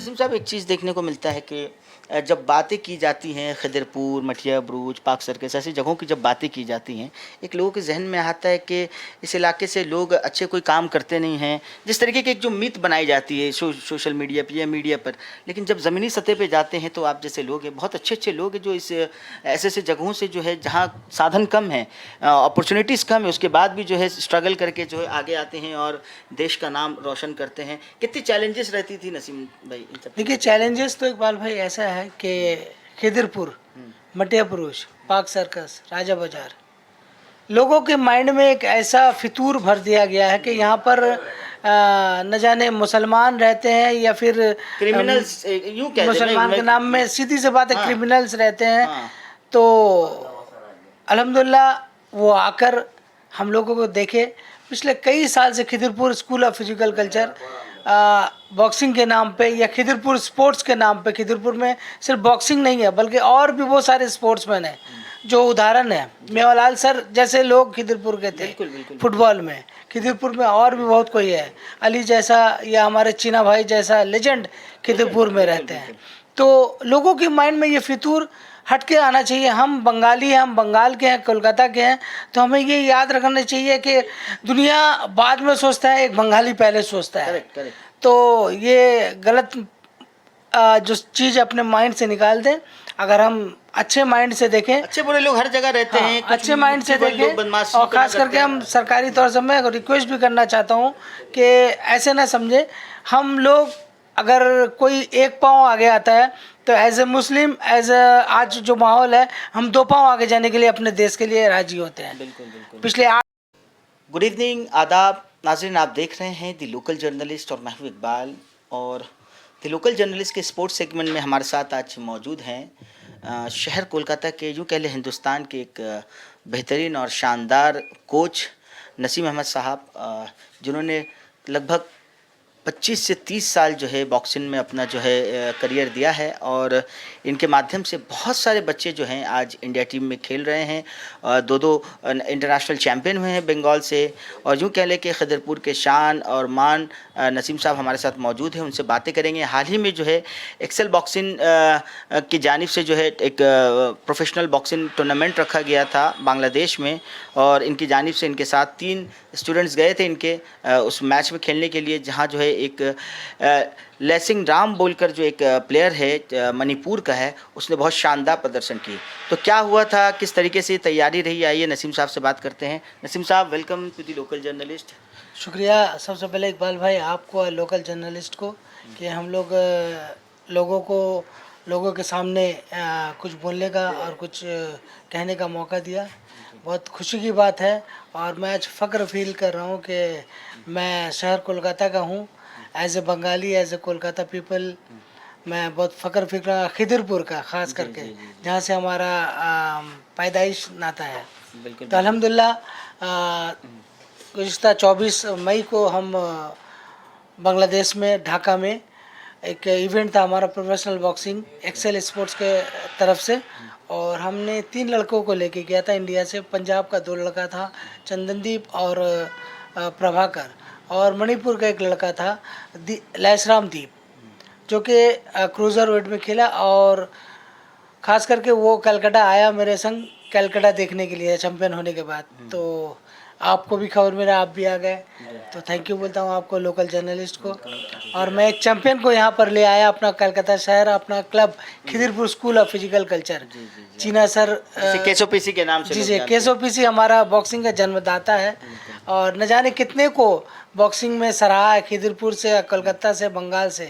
नसीम साहब, एक चीज़ देखने को मिलता है कि जब बातें की जाती हैं खिदरपुर, मठिया ब्रूच, पाक सर्कस ऐसी जगहों की जब बातें की जाती हैं, एक लोगों के जहन में आता है कि इस इलाके से लोग अच्छे कोई काम करते नहीं हैं। जिस तरीके की एक जो मिथ बनाई जाती है सोशल मीडिया पर या मीडिया पर, लेकिन जब ज़मीनी सतह पे जाते हैं तो आप जैसे लोग हैं, बहुत अच्छे अच्छे लोग हैं जो इस ऐसे ऐसे जगहों से जो है जहाँ साधन कम है, अपॉर्चुनिटीज़ कम है, उसके बाद भी जो है स्ट्रगल करके जो है आगे आते हैं और देश का नाम रोशन करते हैं। कितनी चैलेंजेस रहती थी नसीम भाई इन सब? देखिए, चैलेंजेस तो इकबाल भाई ऐसा है कि खिदिरपुर, मटिया पुरुष, पाक सर्कस, राजा बाजार, लोगों के माइंड में एक ऐसा फितूर भर दिया गया है कि यहाँ पर न जाने मुसलमान रहते हैं या फिर क्रिमिनल्स यूं कह मुसलमान के नाम में सीधी सी बात है, हाँ, क्रिमिनल्स रहते हैं। हाँ, तो अल्हम्दुलिल्लाह वो आकर हम लोगों को देखे। पिछले कई साल से Khidirpur school of physical culture boxing के नाम पे या खिदिरपुर स्पोर्ट्स के नाम पे, खिदिरपुर में सिर्फ बॉक्सिंग नहीं है बल्कि और भी बहुत सारे स्पोर्ट्समैन हैं जो उदाहरण है। मेवालाल सर जैसे लोग खिदिरपुर के थे बिल्कुल बिल्कुल फुटबॉल में, खिदिरपुर में और भी बहुत कोई है, अली जैसा या हमारे चीना भाई जैसा लेजेंड खिदिरपुर में रहते हैं। तो लोगों के माइंड में ये फितूर हट के आना चाहिए। हम बंगाली हैं, हम बंगाल के हैं, कोलकाता के हैं, तो हमें ये याद रखना चाहिए कि दुनिया बाद में सोचता है, एक बंगाली पहले सोचता है। Correct correct. तो ये गलत जो चीज़ अपने माइंड से निकाल दें। अगर हम अच्छे माइंड से देखें, अच्छे बुरे लोग हर जगह रहते हैं, कुछ अच्छे माइंड से लोग देखें, बदमाशी और तो ना ख़ास करके करते हैं। हम सरकारी तौर से मैं रिक्वेस्ट भी करना चाहता हूँ कि ऐसे ना समझे। हम लोग अगर कोई एक पाँव आगे आता है तो as a Muslim, as a आज जो माहौल है, हम दो पाँव आगे जाने के लिए अपने देश के लिए राजी होते हैं। बिल्कुल बिल्कुल। पिछले गुड इवनिंग, आदाब नाज़रीन, आप देख रहे हैं दी लोकल जर्नलिस्ट और मैं हूं इकबाल। और दी लोकल जर्नलिस्ट के स्पोर्ट्स सेगमेंट में हमारे साथ आज मौजूद हैं शहर कोलकाता के, यूँ कह लें हिंदुस्तान के एक बेहतरीन और शानदार कोच नसीम अहमद साहब, जिन्होंने लगभग 25 से 30 साल जो है बॉक्सिंग में अपना जो है करियर दिया है। और इनके माध्यम से बहुत सारे बच्चे जो हैं आज इंडिया टीम में खेल रहे हैं, दो दो इंटरनेशनल चैम्पियन हुए हैं बंगाल से। और यूँ कह लें कि खिदरपुर के शान और मान नसीम साहब हमारे साथ मौजूद हैं, उनसे बातें करेंगे। हाल ही में जो है एक्सेल बॉक्सिंग की जानिब से जो है एक प्रोफेशनल बॉक्सिंग टूर्नामेंट रखा गया था बांग्लादेश में, और इनकी जानिब से इनके साथ 3 स्टूडेंट्स गए थे इनके उस मैच में खेलने के लिए, जहाँ जो है एक लेसिंग राम बोलकर जो एक प्लेयर है मणिपुर का है, उसने बहुत शानदार प्रदर्शन की। तो क्या हुआ था, किस तरीके से तैयारी रही, आइए नसीम साहब से बात करते हैं। नसीम साहब, welcome to the local journalist. शुक्रिया सबसे पहले इकबाल भाई आपको और लोकल जर्नलिस्ट को कि हम लोग लोगों के सामने कुछ बोलने का और कुछ कहने का मौका दिया। बहुत खुशी की बात है और मैं आज फ़ख्र फील कर रहा हूँ कि मैं शहर कोलकाता का हूँ। As a Bengali, as a Kolkata people, मैं बहुत फ़ख्र फील कर रहा हूँ खिदिरपुर का, ख़ास करके जहाँ से हमारा पैदाइश नाता है। बिल्कुल। तो अल्हम्दुलिल्लाह गुज़िश्ता 24 मई को हम बांग्लादेश में ढाका में एक इवेंट था हमारा प्रोफेशनल बॉक्सिंग एक्सेल स्पोर्ट्स के तरफ से, और हमने 3 लड़कों को लेके गया था इंडिया से। पंजाब का 2 लड़का था, चंदनदीप और प्रभाकर, और मणिपुर का एक लड़का था लैसराम दीप, जो कि क्रूज़र वेट में खेला। और ख़ास करके वो कलकत्ता आया मेरे संग कलकत्ता देखने के लिए चैम्पियन होने के बाद। तो आपको भी खबर मिला, आप भी आ गए, तो थैंक यू बोलता हूँ आपको, लोकल जर्नलिस्ट को। और मैं एक चैम्पियन को यहाँ पर ले आया, अपना कलकत्ता शहर, अपना club Khidirpur school of physical culture, चीना सर केसोपीसी के नाम से जी लोग जी, जानते हैं। केसोपीसी हमारा बॉक्सिंग का जन्मदाता है, और न जाने कितने को बॉक्सिंग में सराहा है, खिदिरपुर से, कोलकाता से, बंगाल से।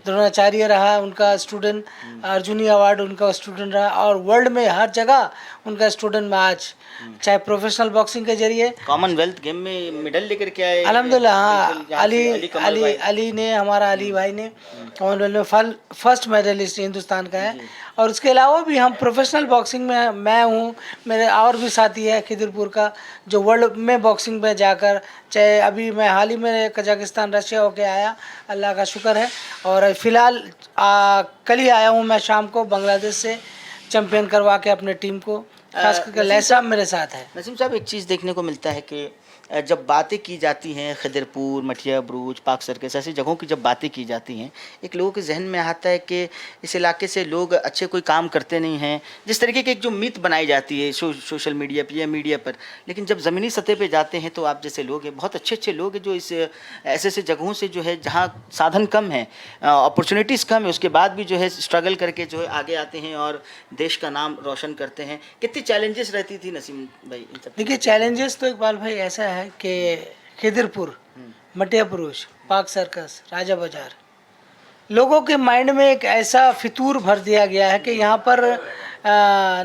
द्रोणाचार्य रहा उनका स्टूडेंट, अर्जुनी अवार्ड उनका स्टूडेंट रहा, और वर्ल्ड में हर जगह उनका स्टूडेंट में आज, चाहे प्रोफेशनल बॉक्सिंग के जरिए, कॉमनवेल्थ गेम में मेडल लेकर के आए अल्हम्दुलिल्लाह। हाँ, बिल्कुल, जहाँ से अली ने, हमारा अली भाई ने कॉमनवेल्थ में फर्स्ट मेडलिस्ट हिंदुस्तान का है। और उसके अलावा भी हम प्रोफेशनल बॉक्सिंग में, मैं हूँ, मेरे और भी साथी है खिदिरपुर का, जो वर्ल्ड में बॉक्सिंग में जाकर, चाहे अभी मैं हाल ही में कजाकिस्तान, रशिया होके आया, अल्लाह का शुक्र है। और फ़िलहाल कल ही आया हूँ मैं शाम को बांग्लादेश से, चैम्पियन करवा के अपने टीम को, खास करके लैसराम मेरे साथ है। नसीम साहब, एक चीज़ देखने को मिलता है कि जब बातें की जाती हैं खिदरपुर, मठिया ब्रूच, पाक सर्कस ऐसी जगहों की जब बातें की जाती हैं, एक लोगों के जहन में आता है कि इस इलाके से लोग अच्छे कोई काम करते नहीं हैं, जिस तरीके की एक जो मिथ बनाई जाती है सोशल मीडिया पर या मीडिया पर। लेकिन जब ज़मीनी सतह पे जाते हैं तो आप जैसे लोग हैं, बहुत अच्छे अच्छे लोग हैं जो इस ऐसे ऐसे जगहों से जो है जहाँ साधन कम है, अपॉर्चुनिटीज़ कम है, उसके बाद भी जो है स्ट्रगल करके जो है आगे आते हैं और देश का नाम रोशन करते हैं। कितनी चैलेंजेस रहती थी नसीम भाई इन सब? देखिए चैलेंजेस तो इकबाल भाई ऐसा है कि खिदिरपुर, मटिया पुरुष, पाक सर्कस, राजा बाजार, लोगों के माइंड में एक ऐसा फितूर भर दिया गया है कि यहाँ पर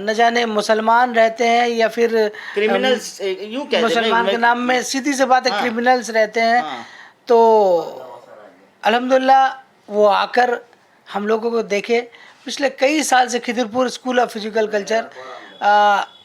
न जाने मुसलमान रहते हैं या फिर क्रिमिनल्स यूँ कहते हैं मुसलमान के नाम में सीधी सी बात है, हाँ, क्रिमिनल्स रहते हैं। हाँ, तो अल्हम्दुलिल्लाह वो आकर हम लोगों को देखे। पिछले कई साल से Khidirpur school of physical culture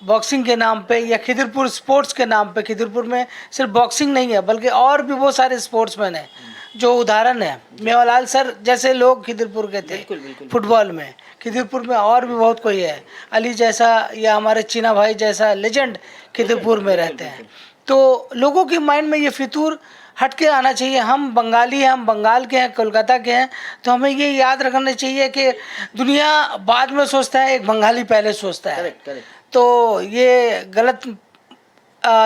boxing के नाम पे या खिदिरपुर स्पोर्ट्स के नाम पे, खिदिरपुर में सिर्फ बॉक्सिंग नहीं है बल्कि और भी बहुत सारे स्पोर्ट्समैन हैं जो उदाहरण है। मेवालाल सर जैसे लोग खिदिरपुर के थे बिल्कुल बिल्कुल फुटबॉल में, खिदिरपुर में और भी बहुत कोई है, अली जैसा या हमारे चीना भाई जैसा लेजेंड खिदिरपुर में रहते हैं। तो लोगों के माइंड में ये फितूर हट के आना चाहिए। हम बंगाली हैं, हम बंगाल के हैं, कोलकाता के हैं, तो हमें ये याद रखना चाहिए कि दुनिया बाद में सोचता है, एक बंगाली पहले सोचता है। Correct correct. तो ये गलत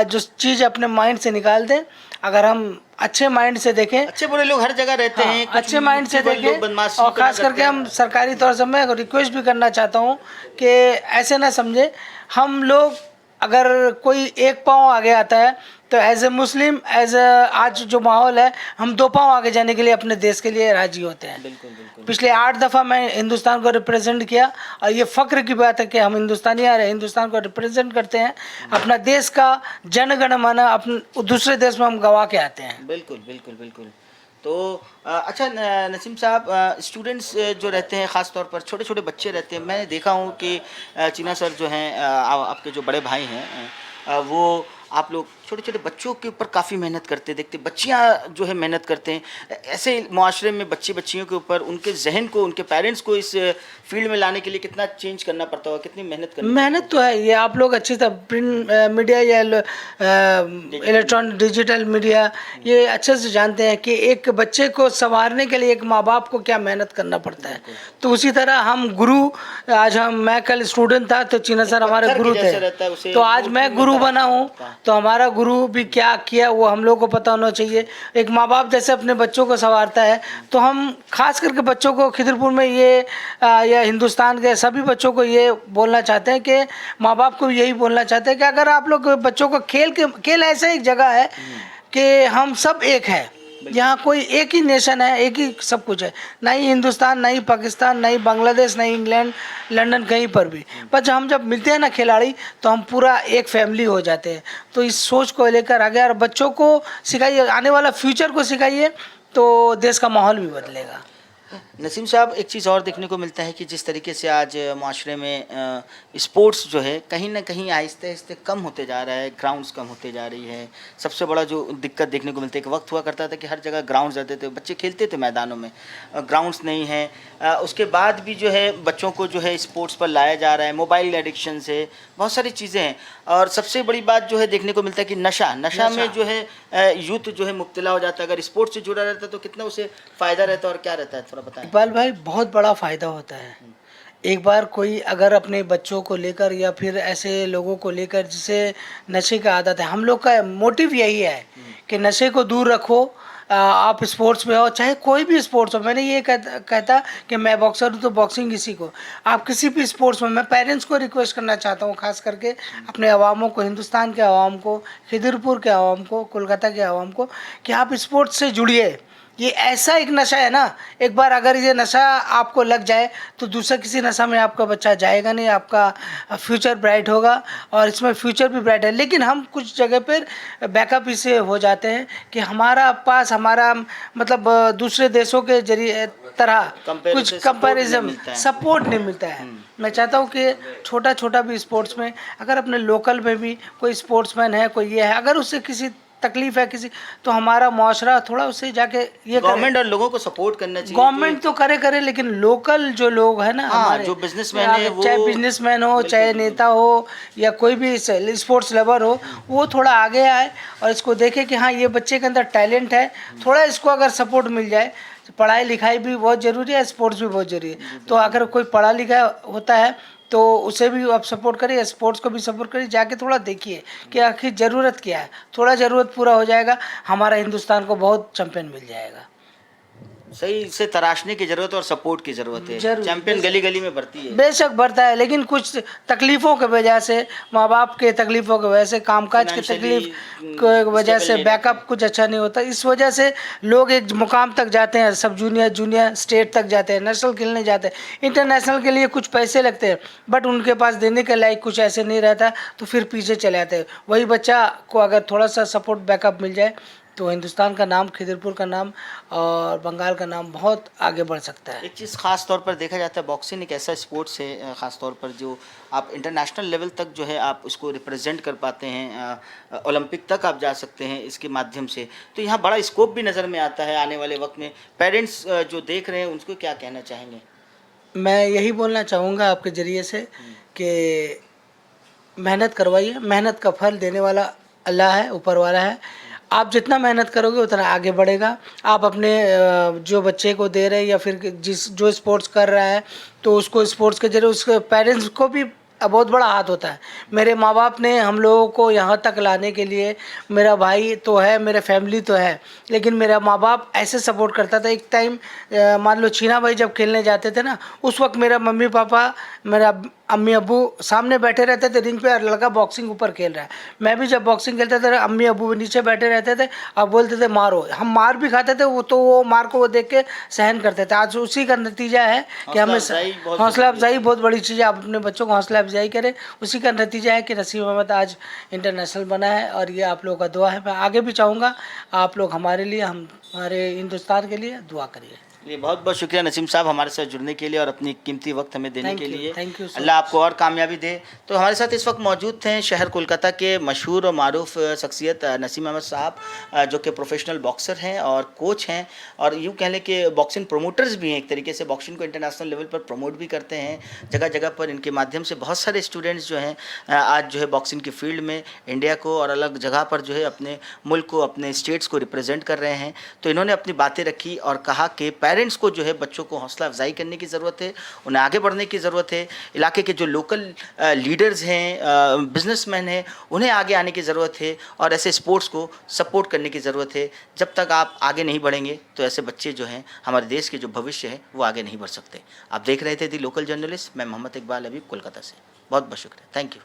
जो चीज़ अपने माइंड से निकाल दें। अगर हम अच्छे माइंड से देखें, अच्छे बुरे लोग हर जगह रहते हाँ, हैं, अच्छे माइंड से देखें, और ख़ास करके हम सरकारी तौर से मैं रिक्वेस्ट भी करना चाहता हूँ कि ऐसे ना समझे। हम लोग अगर कोई एक पाँव आगे आता है तो एज ए मुस्लिम, एज आज जो माहौल है, हम दो पाँव आगे जाने के लिए अपने देश के लिए राजी होते हैं। बिल्कुल बिल्कुल। पिछले 8 दफ़ा मैं हिंदुस्तान को रिप्रेजेंट किया और ये फ़ख्र की बात है कि हम हिंदुस्तानी आ रहे हिंदुस्तान को रिप्रेजेंट करते हैं। अपना देश का जनगण मन अपने दूसरे देश में हम गवा के आते हैं। बिल्कुल बिल्कुल बिल्कुल। तो अच्छा नसीम साहब, स्टूडेंट्स जो रहते हैं ख़ास तौर पर छोटे छोटे बच्चे रहते हैं, मैंने देखा हूँ कि चीना सर जो हैं, आपके जो बड़े भाई हैं, वो आप लोग छोटे छोटे बच्चों के ऊपर काफ़ी मेहनत करते देखते, बच्चियाँ जो है मेहनत करते हैं। ऐसे माशरे में बच्चे बच्चियों के ऊपर उनके जहन को, उनके पेरेंट्स को इस फील्ड में लाने के लिए कितना चेंज करना पड़ता होगा, कितनी मेहनत करनी? मेहनत तो है, ये आप लोग अच्छी तरह प्रिंट मीडिया या इलेक्ट्रॉनिक डिजिटल मीडिया ये अच्छे से जानते हैं कि एक बच्चे को संवारने के लिए एक माँ बाप को क्या मेहनत करना पड़ता है। तो उसी तरह हम गुरु, आज मैं कल स्टूडेंट था तो चीना सर हमारे गुरु थे, तो आज मैं गुरु बना हूँ, तो हमारा गुरु भी क्या किया वो हम लोग को पता होना चाहिए। एक माँ बाप जैसे अपने बच्चों को संवारता है, तो हम खास करके बच्चों को खिदिरपुर में ये या हिंदुस्तान के सभी बच्चों को ये बोलना चाहते हैं कि माँ बाप को यही बोलना चाहते हैं कि अगर आप लोग बच्चों को खेल ऐसा एक जगह है कि हम सब एक हैं, यहाँ कोई एक ही नेशन है, एक ही सब कुछ है, ना ही हिंदुस्तान, ना ही पाकिस्तान, ना ही बांग्लादेश, ना ही इंग्लैंड, लंदन, कहीं पर भी। पर जब मिलते हैं ना खिलाड़ी, तो हम पूरा एक फैमिली हो जाते हैं। तो इस सोच को लेकर आगे और बच्चों को सिखाइए, आने वाला फ्यूचर को सिखाइए, तो देश का माहौल भी बदलेगा। नसीम साहब, एक चीज़ और देखने को मिलता है कि जिस तरीके से आज माशरे में स्पोर्ट्स जो है कहीं ना कहीं आहिस्ते आहिस्ते कम होते जा रहा है, ग्राउंड्स कम होते जा रही है। सबसे बड़ा जो दिक्कत देखने को मिलता है, एक वक्त हुआ करता था कि हर जगह ग्राउंड्स रहते थे, बच्चे खेलते थे मैदानों में, ग्राउंड्स नहीं हैं। उसके बाद भी जो है बच्चों को जो है स्पोर्ट्स पर लाया जा रहा है, मोबाइल एडिक्शन से बहुत सारी चीज़ें हैं। और सबसे बड़ी बात जो है देखने को मिलता है कि नशा में जो है यूथ जो है मुब्तला हो जाता है। अगर स्पोर्ट्स से जुड़ा रहता है तो कितना उसे फ़ायदा रहता है और क्या रहता है, थोड़ा बताएं। इकबाल भाई, बहुत बड़ा फ़ायदा होता है। एक बार कोई अगर अपने बच्चों को लेकर या फिर ऐसे लोगों को लेकर जिसे नशे का आदत है, हम लोग का मोटिव यही है कि नशे को दूर रखो। आप स्पोर्ट्स में हो, चाहे कोई भी स्पोर्ट्स हो, मैंने ये कहता कि मैं बॉक्सर हूँ तो बॉक्सिंग किसी को, आप किसी भी स्पोर्ट्स में, मैं पेरेंट्स को रिक्वेस्ट करना चाहता हूँ, खास करके अपने अवामों को, हिंदुस्तान के अवाम को, खिदिरपुर के अवाम को, कोलकाता के अवाम को, कि आप स्पोर्ट्स से जुड़िए। ये ऐसा एक नशा है ना, एक बार अगर ये नशा आपको लग जाए तो दूसरा किसी नशा में आपका बच्चा जाएगा नहीं, आपका फ्यूचर ब्राइट होगा, और इसमें फ्यूचर भी ब्राइट है। लेकिन हम कुछ जगह पर बैकअप इसे हो जाते हैं कि हमारा मतलब दूसरे देशों के जरिए तरह कुछ कंपैरिजन सपोर्ट नहीं मिलता है। मैं चाहता हूँ कि छोटा छोटा भी स्पोर्ट्स में, अगर अपने लोकल में भी कोई स्पोर्ट्समैन है, कोई ये है, अगर उससे किसी तकलीफ है किसी, तो हमारा मुआशरा थोड़ा उससे जाके ये करे। गवर्नमेंट और लोगों को सपोर्ट करना चाहिए गवर्नमेंट तो करे लेकिन लोकल जो लोग हैं ना हाँ, हमारे, जो बिजनेसमैन है वो, चाहे बिजनेसमैन हो, बिल्कुल, चाहे बिल्कुल। नेता हो, या कोई भी स्पोर्ट्स लवर हो, वो थोड़ा आगे आए और इसको देखे कि हाँ ये बच्चे के अंदर टैलेंट है, थोड़ा इसको अगर सपोर्ट मिल जाए। पढ़ाई लिखाई भी बहुत ज़रूरी है, स्पोर्ट्स भी बहुत ज़रूरी है। तो अगर कोई पढ़ा लिखा होता है तो उसे भी आप सपोर्ट करिए, स्पोर्ट्स को भी सपोर्ट करिए, जाके थोड़ा देखिए कि आखिर ज़रूरत क्या है। थोड़ा ज़रूरत पूरा हो जाएगा, हमारा हिंदुस्तान को बहुत चैंपियन मिल जाएगा। सही से तराशने की जरूरत है और सपोर्ट की जरूरत है। जरूर, चैंपियन गली गली में बढ़ती है। बेशक बढ़ता है, लेकिन कुछ तकलीफ़ों की वजह से, माँ बाप के तकलीफ़ों की वजह से, कामकाज की तकलीफ की वजह से बैकअप कुछ अच्छा नहीं होता। इस वजह से लोग एक मुकाम तक जाते हैं, सब जूनियर जूनियर स्टेट तक जाते हैं, नेशनल खेलने जाते हैं, इंटरनेशनल के लिए कुछ पैसे लगते हैं, बट उनके पास देने के लायक कुछ ऐसे नहीं रहता, तो फिर पीछे चले जाते हैं। वही बच्चा को अगर थोड़ा सा सपोर्ट बैकअप मिल जाए तो हिंदुस्तान का नाम, खिदरपुर का नाम और बंगाल का नाम बहुत आगे बढ़ सकता है। एक चीज़ ख़ास तौर पर देखा जाता है, बॉक्सिंग एक ऐसा स्पोर्ट्स है ख़ास तौर पर जो आप इंटरनेशनल लेवल तक जो है आप उसको रिप्रेजेंट कर पाते हैं, ओलंपिक तक आप जा सकते हैं इसके माध्यम से। तो यहाँ बड़ा स्कोप भी नज़र में आता है आने वाले वक्त में। पेरेंट्स जो देख रहे हैं उनको क्या कहना चाहेंगे? मैं यही बोलना चाहूँगा आपके ज़रिए से कि मेहनत करवाइए, मेहनत का फल देने वाला अल्लाह है, ऊपर वाला है। आप जितना मेहनत करोगे उतना आगे बढ़ेगा। आप अपने जो बच्चे को दे रहे हैं या फिर जो स्पोर्ट्स कर रहा है, तो उसको स्पोर्ट्स के जरिए उसके पेरेंट्स को भी बहुत बड़ा हाथ होता है। मेरे माँ बाप ने हम लोगों को यहाँ तक लाने के लिए, मेरा भाई तो है, मेरे फैमिली तो है, लेकिन मेरा माँ बाप ऐसे सपोर्ट करता था। एक टाइम मान लो छीना भाई जब खेलने जाते थे ना, उस वक्त मेरा मम्मी पापा, मेरा अम्मी अब्बू सामने बैठे रहते थे रिंग पे, और लड़का बॉक्सिंग ऊपर खेल रहा है। मैं भी जब बॉक्सिंग खेलता था, अम्मी अब्बू नीचे बैठे रहते थे और बोलते थे मारो। हम मार भी खाते थे, वो मार को वो देख के सहन करते थे। आज उसी का नतीजा है कि हमें हौसला अफजाई बहुत बड़ी चीज़ है। आप अपने बच्चों को हौसला अफजाई करें, उसी का नतीजा है कि नसीम अहमद आज इंटरनेशनल बना है। और ये आप लोगों का दुआ है। मैं आगे भी चाहूँगा आप लोग हमारे लिए, हमारे हिंदुस्तान के लिए दुआ करिए। ये बहुत बहुत शुक्रिया नसीम साहब हमारे साथ जुड़ने के लिए और अपनी कीमती वक्त हमें देने के लिए। Thank you. अल्लाह आपको और कामयाबी दे। तो हमारे साथ इस वक्त मौजूद थे शहर कोलकाता के मशहूर और मारूफ शख्सियत नसीम अहमद साहब, जो कि प्रोफेशनल बॉक्सर हैं और कोच हैं, और यूँ कह लें कि बॉक्सिंग प्रोमोटर्स भी हैं। एक तरीके से बॉक्सिंग को इंटरनेशनल लेवल पर प्रमोट भी करते हैं जगह जगह पर। इनके माध्यम से बहुत सारे स्टूडेंट्स जो हैं आज जो है बॉक्सिंग की फील्ड में इंडिया को और अलग जगह पर जो है अपने मुल्क को, अपने स्टेट्स को रिप्रेजेंट कर रहे हैं। तो इन्होंने अपनी बातें रखी और कहा कि पेरेंट्स को जो है बच्चों को हौसला अफजाई करने की ज़रूरत है, उन्हें आगे बढ़ने की ज़रूरत है। इलाके के जो लोकल लीडर्स हैं, बिजनेसमैन हैं, उन्हें आगे आने की ज़रूरत है और ऐसे स्पोर्ट्स को सपोर्ट करने की ज़रूरत है। जब तक आप आगे नहीं बढ़ेंगे तो ऐसे बच्चे जो हैं, हमारे देश के जो भविष्य है, वो आगे नहीं बढ़ सकते। आप देख रहे थे दी लोकल जर्नलिस्ट, मैं मोहम्मद इकबाल हबीब, कोलकाता से। बहुत बहुत शुक्रिया। Thank you.